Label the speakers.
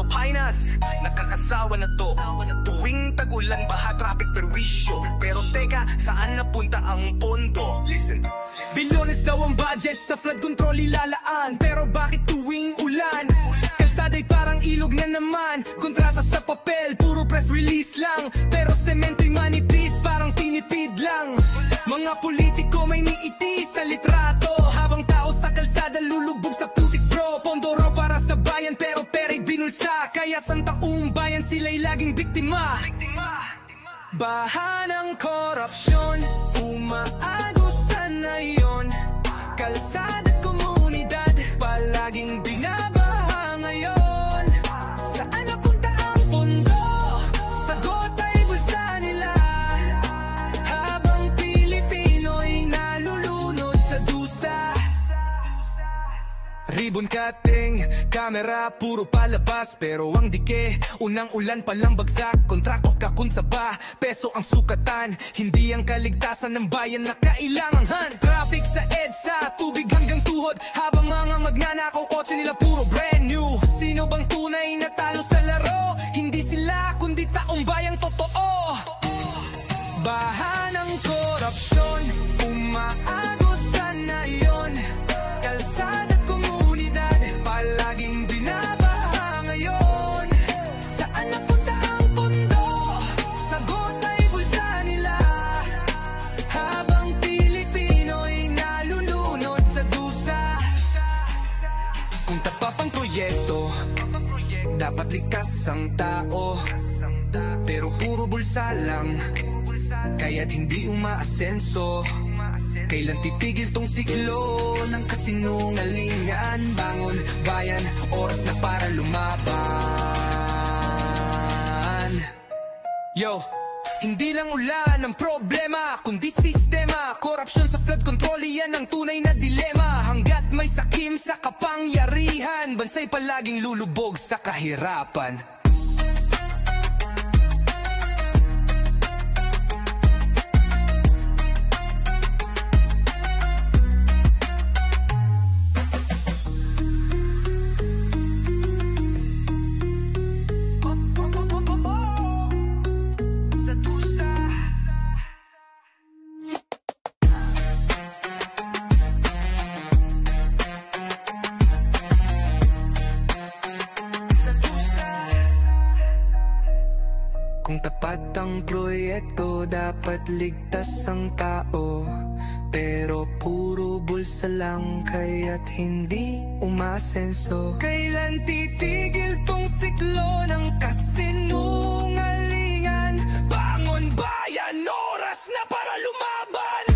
Speaker 1: Yo, Pinas, nakakasawa na to. Tuwing tag-ulan, baha, traffic, perwisyo. Pero teka, saan napunta ang pondo? Listen.
Speaker 2: Bilyones daw ang budget sa flood control ilalaan. Pero bakit tuwing ulan? Kalsada'y parang ilog na naman. Kontrata sa papel, puro press release lang. Pero semento'y manipis, parang tinipid lang. Mga politiko may niiti sa litrato, habang tao sa kalsada lulubog sa putik bro. Pondo raw para sa bayan pero pera'y binulsa. Kaya santaong bayan sila'y laging biktima. Baha ng korupsyon, umaagos sa nayon. Kalsada, komunidad, palaging binabaha ngayon. Saan napunta ang pondo? Sagot ay bulsa nila. Habang Pilipino'y nalulunod sa dusa. Ribbon cutting, camera, puro palabas. Pero ang dike, unang ulan palang bagsak. Kontrakto kakunsaba, peso ang sukatan. Hindi ang kaligtasan ng bayan na kailangan. Traffic sa EDSA, tubig hanggang tuhod. Habang mga magnanakaw, kotse nila puro brand new. Sino bang tunay na talo sa laro? Hindi sila, kundi taong bayang totoo. Baha ng korupsyon, umaagos sa nayon. Kalsada, komunidad, palaging binabaha ngayon. Saan napunta ang pondo? Sagot ay bulsa nila. Habang Pilipino'y nalulunod sa dusa. Kung tapapang proyekto, dapat likas ang tao. Pero puro bulsa lang, kaya't hindi umaasenso. Kailan titigil tong siklo ng kasinungalingan? Bangon bayan, oras na para lumaban. Yo, hindi lang ulan ang problema, kundi sistema. Korupsyon sa flood control, iyan ang tunay na dilema. Hanggat may sakim sa kapangyarihan, bansa'y palaging lulubog sa kahirapan. Kung tapat ang proyekto, dapat ligtas ang tao. Pero puro bulsa lang, kaya't hindi umasenso. Kailan titigil tong siklo ng kasinungalingan? Bangon bayan, oras na para lumaban.